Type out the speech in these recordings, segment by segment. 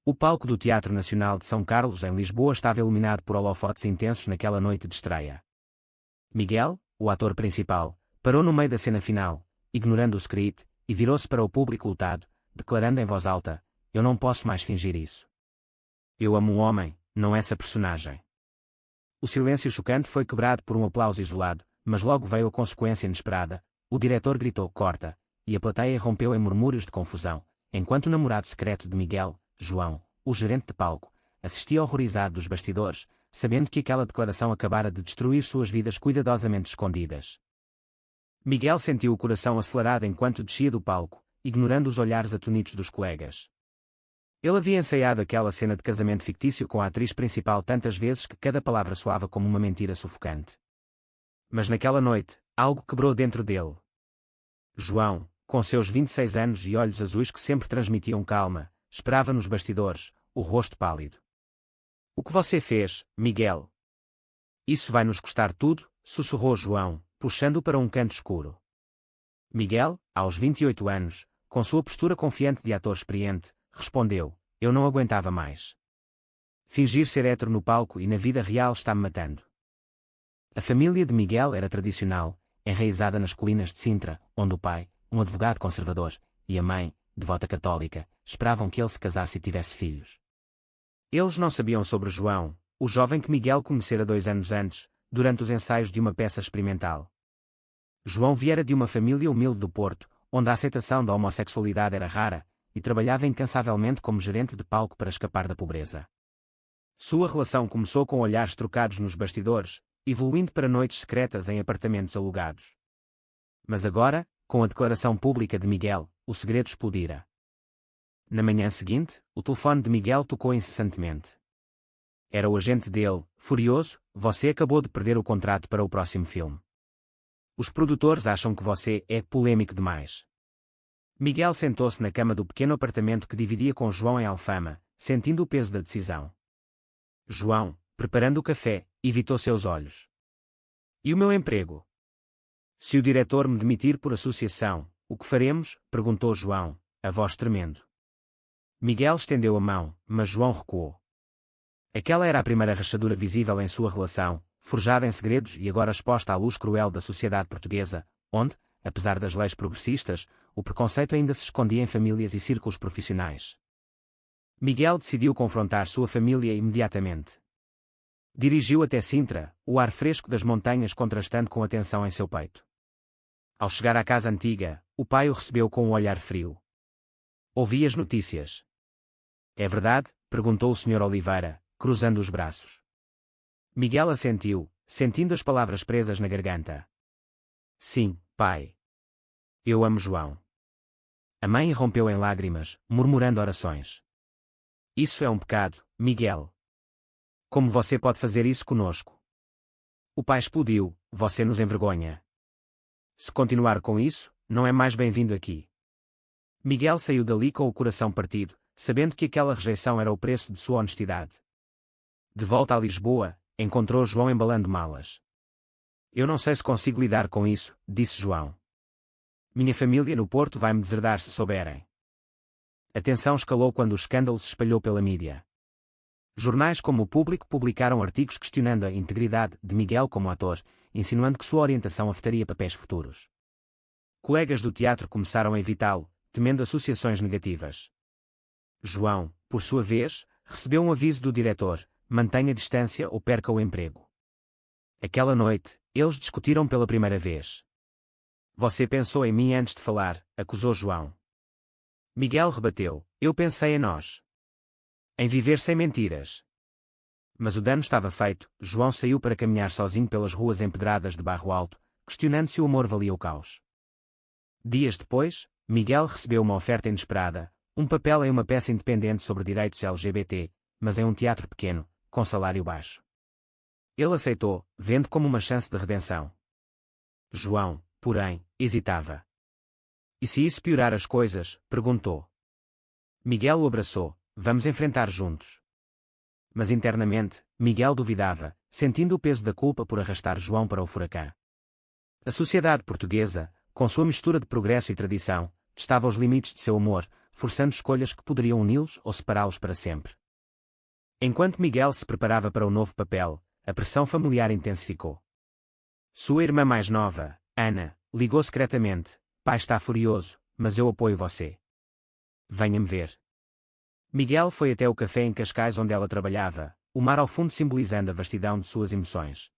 O palco do Teatro Nacional de São Carlos, em Lisboa, estava iluminado por holofotes intensos naquela noite de estreia. Miguel, o ator principal, parou no meio da cena final, ignorando o script, e virou-se para o público lotado, declarando em voz alta: "Eu não posso mais fingir isso. Eu amo um homem, não essa personagem." O silêncio chocante foi quebrado por um aplauso isolado, mas logo veio a consequência inesperada. O diretor gritou: "Corta!" E a plateia rompeu em murmúrios de confusão, enquanto o namorado secreto de Miguel, João, o gerente de palco, assistia horrorizado dos bastidores, sabendo que aquela declaração acabara de destruir suas vidas cuidadosamente escondidas. Miguel sentiu o coração acelerado enquanto descia do palco, ignorando os olhares atonitos dos colegas. Ele havia ensaiado aquela cena de casamento fictício com a atriz principal tantas vezes que cada palavra soava como uma mentira sufocante. Mas naquela noite, algo quebrou dentro dele. João, com seus 26 anos e olhos azuis que sempre transmitiam calma, esperava nos bastidores, o rosto pálido. "O que você fez, Miguel? Isso vai nos custar tudo", sussurrou João, puxando-o para um canto escuro. Miguel, aos 28 anos, com sua postura confiante de ator experiente, respondeu: "Eu não aguentava mais. Fingir ser hétero no palco e na vida real está-me matando." A família de Miguel era tradicional, enraizada nas colinas de Sintra, onde o pai, um advogado conservador, e a mãe, devota católica, esperavam que ele se casasse e tivesse filhos. Eles não sabiam sobre João, o jovem que Miguel conhecera 2 anos antes, durante os ensaios de uma peça experimental. João viera de uma família humilde do Porto, onde a aceitação da homossexualidade era rara, e trabalhava incansavelmente como gerente de palco para escapar da pobreza. Sua relação começou com olhares trocados nos bastidores, evoluindo para noites secretas em apartamentos alugados. Mas agora, com a declaração pública de Miguel, o segredo explodira. Na manhã seguinte, o telefone de Miguel tocou incessantemente. Era o agente dele, furioso: "Você acabou de perder o contrato para o próximo filme. Os produtores acham que você é polêmico demais." Miguel sentou-se na cama do pequeno apartamento que dividia com João em Alfama, sentindo o peso da decisão. João, preparando o café, evitou seus olhos. "E o meu emprego? Se o diretor me demitir por associação, o que faremos?" perguntou João, a voz tremendo. Miguel estendeu a mão, mas João recuou. Aquela era a primeira rachadura visível em sua relação, forjada em segredos e agora exposta à luz cruel da sociedade portuguesa, onde, apesar das leis progressistas, o preconceito ainda se escondia em famílias e círculos profissionais. Miguel decidiu confrontar sua família imediatamente. Dirigiu até Sintra, o ar fresco das montanhas contrastando com a tensão em seu peito. Ao chegar à casa antiga, o pai o recebeu com um olhar frio. "Ouvi as notícias." "É verdade?" perguntou o Sr. Oliveira, cruzando os braços. Miguel assentiu, sentindo as palavras presas na garganta. "Sim, pai. Eu amo João." A mãe irrompeu em lágrimas, murmurando orações. "Isso é um pecado, Miguel. Como você pode fazer isso conosco?" O pai explodiu: "Você nos envergonha. Se continuar com isso, não é mais bem-vindo aqui." Miguel saiu dali com o coração partido, sabendo que aquela rejeição era o preço de sua honestidade. De volta a Lisboa, encontrou João embalando malas. "Eu não sei se consigo lidar com isso", disse João. "Minha família no Porto vai me deserdar se souberem." A tensão escalou quando o escândalo se espalhou pela mídia. Jornais como o Público publicaram artigos questionando a integridade de Miguel como ator, insinuando que sua orientação afetaria papéis futuros. Colegas do teatro começaram a evitá-lo, temendo associações negativas. João, por sua vez, recebeu um aviso do diretor: "Mantenha distância ou perca o emprego." Aquela noite, eles discutiram pela primeira vez. "Você pensou em mim antes de falar", acusou João. Miguel rebateu: "Eu pensei em nós. Em viver sem mentiras." Mas o dano estava feito. João saiu para caminhar sozinho pelas ruas empedradas de Barro Alto, questionando se o amor valia o caos. Dias depois, Miguel recebeu uma oferta inesperada, um papel em uma peça independente sobre direitos LGBT, mas em um teatro pequeno, com salário baixo. Ele aceitou, vendo como uma chance de redenção. João, porém, hesitava. "E se isso piorar as coisas?" perguntou. Miguel o abraçou: "Vamos enfrentar juntos." Mas internamente, Miguel duvidava, sentindo o peso da culpa por arrastar João para o furacão. A sociedade portuguesa, com sua mistura de progresso e tradição, testava os limites de seu humor, forçando escolhas que poderiam uni-los ou separá-los para sempre. Enquanto Miguel se preparava para o novo papel, a pressão familiar intensificou. Sua irmã mais nova, Ana, ligou secretamente: pai está furioso, mas eu apoio você. Venha-me ver. Miguel foi até o café em Cascais onde ela trabalhava, o mar ao fundo simbolizando a vastidão de suas emoções.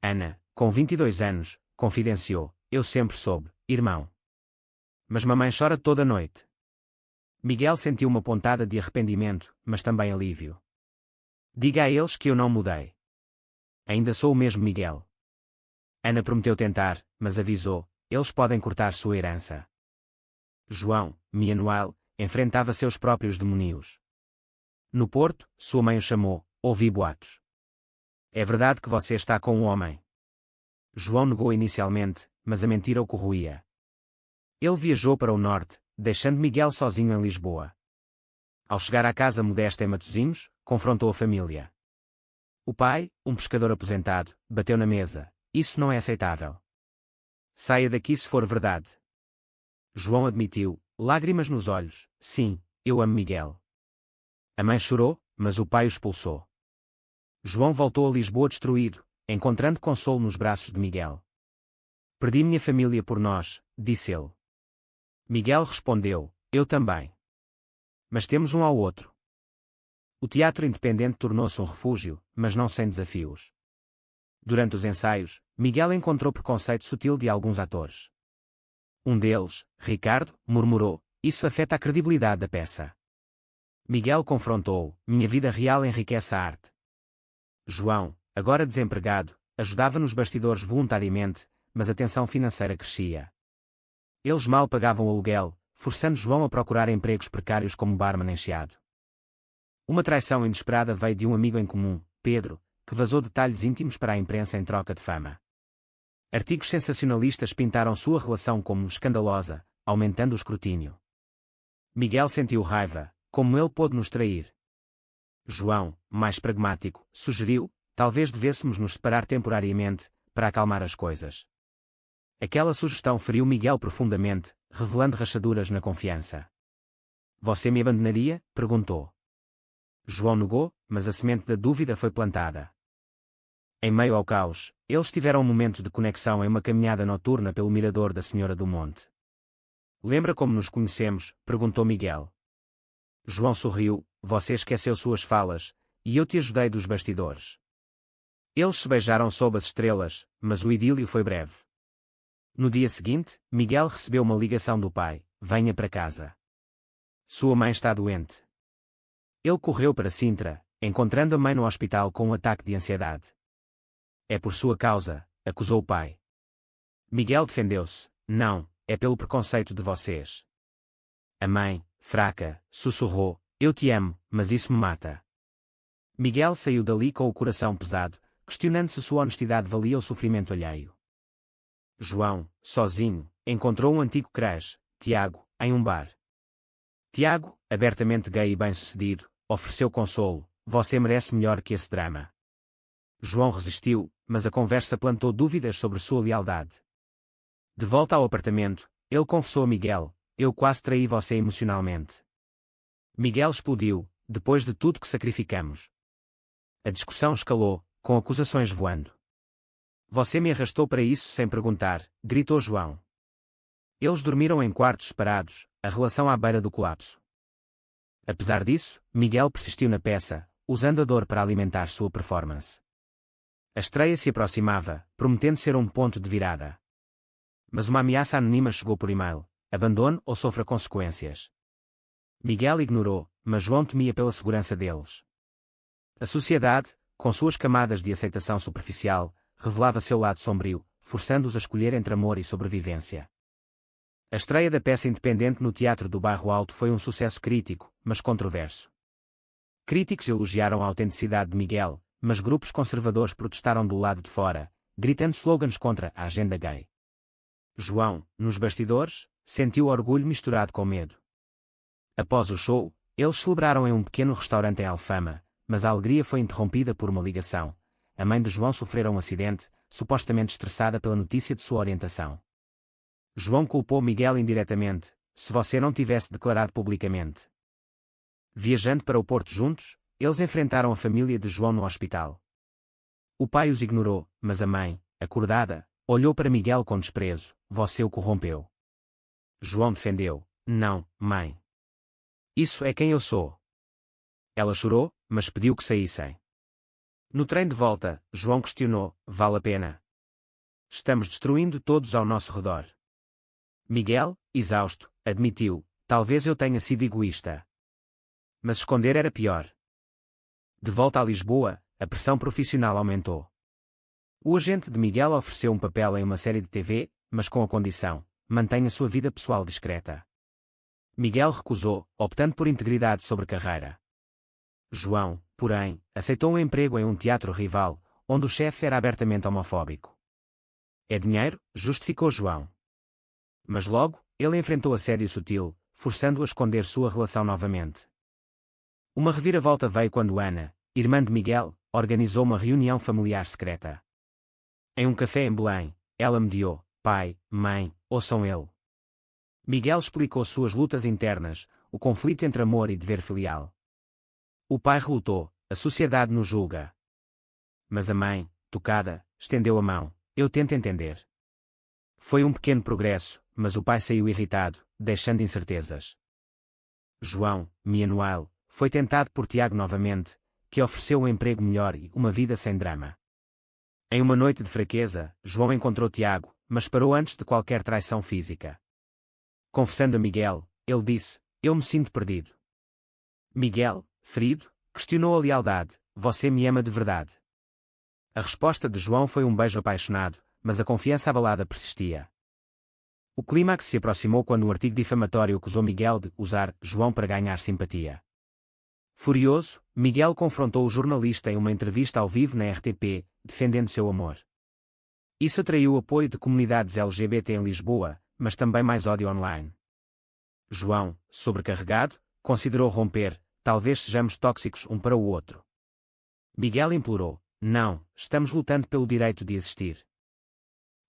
Ana, com 22 anos, confidenciou: eu sempre soube, irmão. Mas mamãe chora toda noite. Miguel sentiu uma pontada de arrependimento, mas também alívio. Diga a eles que eu não mudei. Ainda sou o mesmo Miguel. Ana prometeu tentar, mas avisou: eles podem cortar sua herança. João, Mianuel, enfrentava seus próprios demónios. No Porto, sua mãe o chamou: ouvi boatos. É verdade que você está com um homem? João negou inicialmente, mas a mentira o corroía. Ele viajou para o norte, deixando Miguel sozinho em Lisboa. Ao chegar à casa modesta em Matosinhos, confrontou a família. O pai, um pescador aposentado, bateu na mesa: isso não é aceitável. Saia daqui se for verdade. João admitiu, lágrimas nos olhos: sim, eu amo Miguel. A mãe chorou, mas o pai o expulsou. João voltou a Lisboa destruído, encontrando consolo nos braços de Miguel. Perdi minha família por nós, disse ele. Miguel respondeu: eu também. Mas temos um ao outro. O teatro independente tornou-se um refúgio, mas não sem desafios. Durante os ensaios, Miguel encontrou preconceito sutil de alguns atores. Um deles, Ricardo, murmurou: isso afeta a credibilidade da peça. Miguel confrontou: minha vida real enriquece a arte. João, agora desempregado, ajudava nos bastidores voluntariamente, mas a tensão financeira crescia. Eles mal pagavam o aluguel, forçando João a procurar empregos precários como barman em Chiado. Uma traição inesperada veio de um amigo em comum, Pedro, que vazou detalhes íntimos para a imprensa em troca de fama. Artigos sensacionalistas pintaram sua relação como escandalosa, aumentando o escrutínio. Miguel sentiu raiva: como ele pôde nos trair? João, mais pragmático, sugeriu: talvez devêssemos nos separar temporariamente, para acalmar as coisas. Aquela sugestão feriu Miguel profundamente, revelando rachaduras na confiança. Você me abandonaria? Perguntou. João negou, mas a semente da dúvida foi plantada. Em meio ao caos, eles tiveram um momento de conexão em uma caminhada noturna pelo mirador da Senhora do Monte. Lembra como nos conhecemos? Perguntou Miguel. João sorriu: você esqueceu suas falas, e eu te ajudei dos bastidores. Eles se beijaram sob as estrelas, mas o idílio foi breve. No dia seguinte, Miguel recebeu uma ligação do pai: venha para casa. Sua mãe está doente. Ele correu para Sintra, encontrando a mãe no hospital com um ataque de ansiedade. É por sua causa, acusou o pai. Miguel defendeu-se: não, é pelo preconceito de vocês. A mãe, fraca, sussurrou: eu te amo, mas isso me mata. Miguel saiu dali com o coração pesado, questionando se sua honestidade valia o sofrimento alheio. João, sozinho, encontrou um antigo crush, Tiago, em um bar. Tiago, abertamente gay e bem-sucedido, ofereceu consolo: você merece melhor que esse drama. João resistiu, mas a conversa plantou dúvidas sobre sua lealdade. De volta ao apartamento, ele confessou a Miguel: eu quase traí você emocionalmente. Miguel explodiu: depois de tudo que sacrificamos. A discussão escalou, com acusações voando. Você me arrastou para isso sem perguntar, gritou João. Eles dormiram em quartos separados, a relação à beira do colapso. Apesar disso, Miguel persistiu na peça, usando a dor para alimentar sua performance. A estreia se aproximava, prometendo ser um ponto de virada. Mas uma ameaça anônima chegou por e-mail: abandone ou sofra consequências. Miguel ignorou, mas João temia pela segurança deles. A sociedade, com suas camadas de aceitação superficial, revelava seu lado sombrio, forçando-os a escolher entre amor e sobrevivência. A estreia da peça independente no Teatro do Bairro Alto foi um sucesso crítico, mas controverso. Críticos elogiaram a autenticidade de Miguel, mas grupos conservadores protestaram do lado de fora, gritando slogans contra a agenda gay. João, nos bastidores, sentiu orgulho misturado com medo. Após o show, eles celebraram em um pequeno restaurante em Alfama, mas a alegria foi interrompida por uma ligação. A mãe de João sofrera um acidente, supostamente estressada pela notícia de sua orientação. João culpou Miguel indiretamente, se você não tivesse declarado publicamente. Viajando para o Porto juntos, eles enfrentaram a família de João no hospital. O pai os ignorou, mas a mãe, acordada, olhou para Miguel com desprezo. Você o corrompeu. João defendeu. Não, mãe. Isso é quem eu sou. Ela chorou, mas pediu que saíssem. No trem de volta, João questionou: vale a pena? Estamos destruindo todos ao nosso redor. Miguel, exausto, admitiu: talvez eu tenha sido egoísta. Mas esconder era pior. De volta a Lisboa, a pressão profissional aumentou. O agente de Miguel ofereceu um papel em uma série de TV, mas com a condição: mantenha sua vida pessoal discreta. Miguel recusou, optando por integridade sobre carreira. João, porém, aceitou um emprego em um teatro rival, onde o chefe era abertamente homofóbico. É dinheiro, justificou João. Mas logo, ele enfrentou assédio sutil, forçando-o a esconder sua relação novamente. Uma reviravolta veio quando Ana, irmã de Miguel, organizou uma reunião familiar secreta. Em um café em Belém, ela mediou: pai, mãe, ouçam ele. Miguel explicou suas lutas internas, o conflito entre amor e dever filial. O pai relutou: a sociedade nos julga. Mas a mãe, tocada, estendeu a mão: eu tento entender. Foi um pequeno progresso, mas o pai saiu irritado, deixando incertezas. João, Mianuel, foi tentado por Tiago novamente, que ofereceu um emprego melhor e uma vida sem drama. Em uma noite de fraqueza, João encontrou Tiago, mas parou antes de qualquer traição física. Confessando a Miguel, ele disse: eu me sinto perdido. Miguel, ferido, questionou a lealdade: você me ama de verdade? A resposta de João foi um beijo apaixonado, mas a confiança abalada persistia. O clímax se aproximou quando um artigo difamatório acusou Miguel de usar João para ganhar simpatia. Furioso, Miguel confrontou o jornalista em uma entrevista ao vivo na RTP, defendendo seu amor. Isso atraiu o apoio de comunidades LGBT em Lisboa, mas também mais ódio online. João, sobrecarregado, considerou romper: talvez sejamos tóxicos um para o outro. Miguel implorou: não, estamos lutando pelo direito de existir.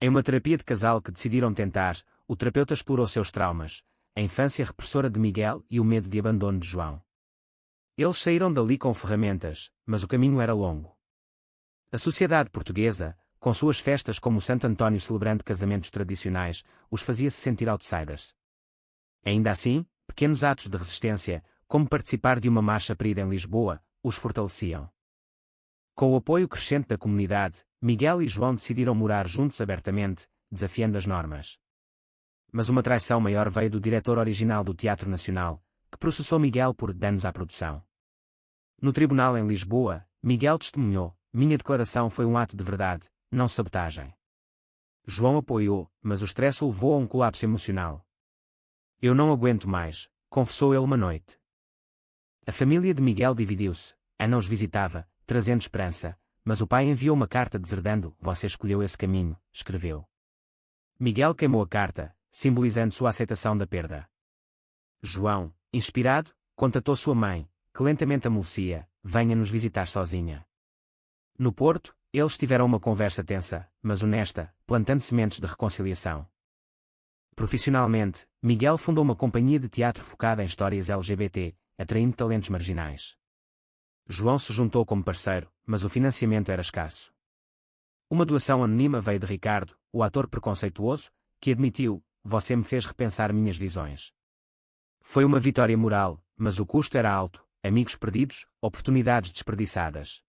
Em uma terapia de casal que decidiram tentar, o terapeuta explorou seus traumas, a infância repressora de Miguel e o medo de abandono de João. Eles saíram dali com ferramentas, mas o caminho era longo. A sociedade portuguesa, com suas festas como o Santo António celebrando casamentos tradicionais, os fazia se sentir outsiders. Ainda assim, pequenos atos de resistência, como participar de uma marcha para ir em Lisboa, os fortaleciam. Com o apoio crescente da comunidade, Miguel e João decidiram morar juntos abertamente, desafiando as normas. Mas uma traição maior veio do diretor original do Teatro Nacional, que processou Miguel por danos à produção. No tribunal em Lisboa, Miguel testemunhou: minha declaração foi um ato de verdade, não sabotagem. João apoiou, mas o stress o levou a um colapso emocional. Eu não aguento mais, confessou ele uma noite. A família de Miguel dividiu-se. Ana os visitava, trazendo esperança, mas o pai enviou uma carta deserdando: você escolheu esse caminho, escreveu. Miguel queimou a carta, simbolizando sua aceitação da perda. João, inspirado, contatou sua mãe, que lentamente amolecia: venha nos visitar sozinha. No Porto, eles tiveram uma conversa tensa, mas honesta, plantando sementes de reconciliação. Profissionalmente, Miguel fundou uma companhia de teatro focada em histórias LGBT, atraindo talentos marginais. João se juntou como parceiro, mas o financiamento era escasso. Uma doação anônima veio de Ricardo, o ator preconceituoso, que admitiu: você me fez repensar minhas visões. Foi uma vitória moral, mas o custo era alto: amigos perdidos, oportunidades desperdiçadas.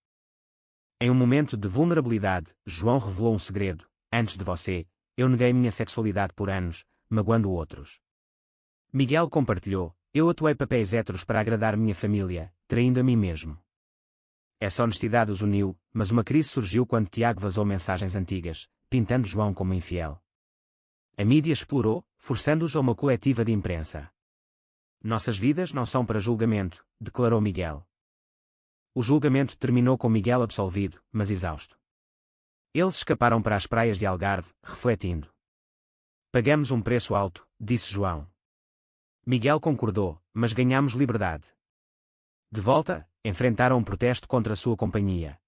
Em um momento de vulnerabilidade, João revelou um segredo: antes de você, eu neguei minha sexualidade por anos, magoando outros. Miguel compartilhou: eu atuei papéis héteros para agradar minha família, traindo a mim mesmo. Essa honestidade os uniu, mas uma crise surgiu quando Tiago vazou mensagens antigas, pintando João como infiel. A mídia explorou, forçando-os a uma coletiva de imprensa. Nossas vidas não são para julgamento, declarou Miguel. O julgamento terminou com Miguel absolvido, mas exausto. Eles escaparam para as praias de Algarve, refletindo. Pagamos um preço alto, disse João. Miguel concordou, mas ganhamos liberdade. De volta, enfrentaram um protesto contra a sua companhia.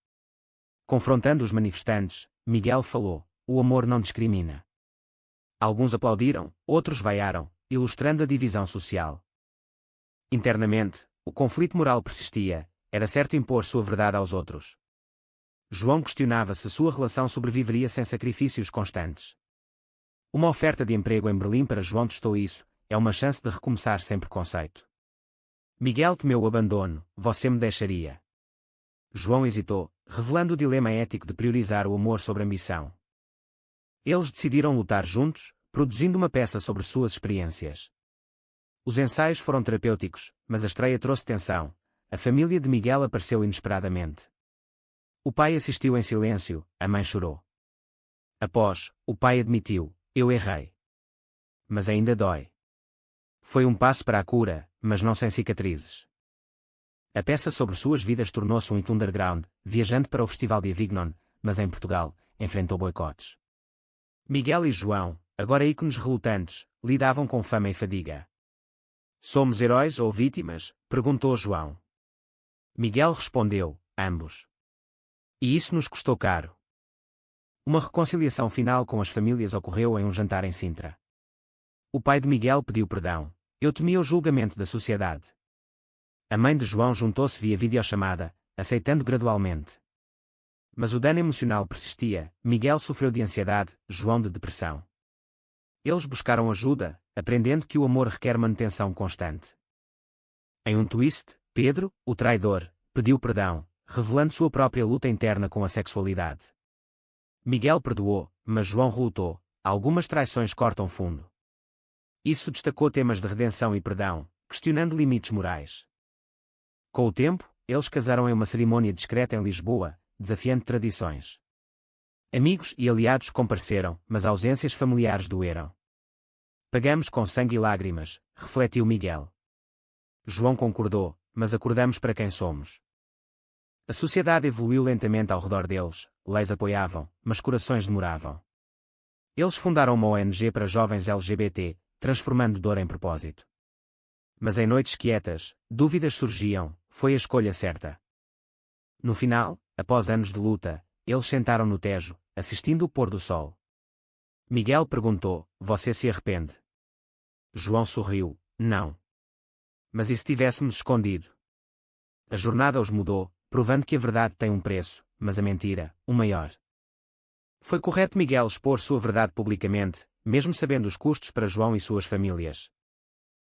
Confrontando os manifestantes, Miguel falou: o amor não discrimina. Alguns aplaudiram, outros vaiaram, ilustrando a divisão social. Internamente, o conflito moral persistia, era certo impor sua verdade aos outros. João questionava se sua relação sobreviveria sem sacrifícios constantes. Uma oferta de emprego em Berlim para João testou isso, é uma chance de recomeçar sem preconceito. Miguel temeu o abandono, você me deixaria? João hesitou, revelando o dilema ético de priorizar o amor sobre a ambição. Eles decidiram lutar juntos, produzindo uma peça sobre suas experiências. Os ensaios foram terapêuticos, mas a estreia trouxe tensão. A família de Miguel apareceu inesperadamente. O pai assistiu em silêncio, a mãe chorou. Após, o pai admitiu: eu errei. Mas ainda dói. Foi um passo para a cura, mas não sem cicatrizes. A peça sobre suas vidas tornou-se um hit underground, viajando para o Festival de Avignon, mas em Portugal, enfrentou boicotes. Miguel e João, agora ícones relutantes, lidavam com fama e fadiga. Somos heróis ou vítimas? Perguntou João. Miguel respondeu: ambos. E isso nos custou caro. Uma reconciliação final com as famílias ocorreu em um jantar em Sintra. O pai de Miguel pediu perdão: eu temia o julgamento da sociedade. A mãe de João juntou-se via videochamada, aceitando gradualmente. Mas o dano emocional persistia, Miguel sofreu de ansiedade, João de depressão. Eles buscaram ajuda, aprendendo que o amor requer manutenção constante. Em um twist, Pedro, o traidor, pediu perdão, revelando sua própria luta interna com a sexualidade. Miguel perdoou, mas João relutou: algumas traições cortam fundo. Isso destacou temas de redenção e perdão, questionando limites morais. Com o tempo, eles casaram em uma cerimônia discreta em Lisboa, desafiando tradições. Amigos e aliados compareceram, mas ausências familiares doeram. Pagamos com sangue e lágrimas, refletiu Miguel. João concordou, mas acordamos para quem somos. A sociedade evoluiu lentamente ao redor deles, leis apoiavam, mas corações demoravam. Eles fundaram uma ONG para jovens LGBT, transformando dor em propósito. Mas em noites quietas, dúvidas surgiam: foi a escolha certa? No final, após anos de luta, eles sentaram no Tejo, assistindo o pôr do sol. Miguel perguntou: você se arrepende? João sorriu: não. Mas e se tivéssemos escondido? A jornada os mudou, provando que a verdade tem um preço, mas a mentira, um maior. Foi correto Miguel expor sua verdade publicamente, mesmo sabendo os custos para João e suas famílias.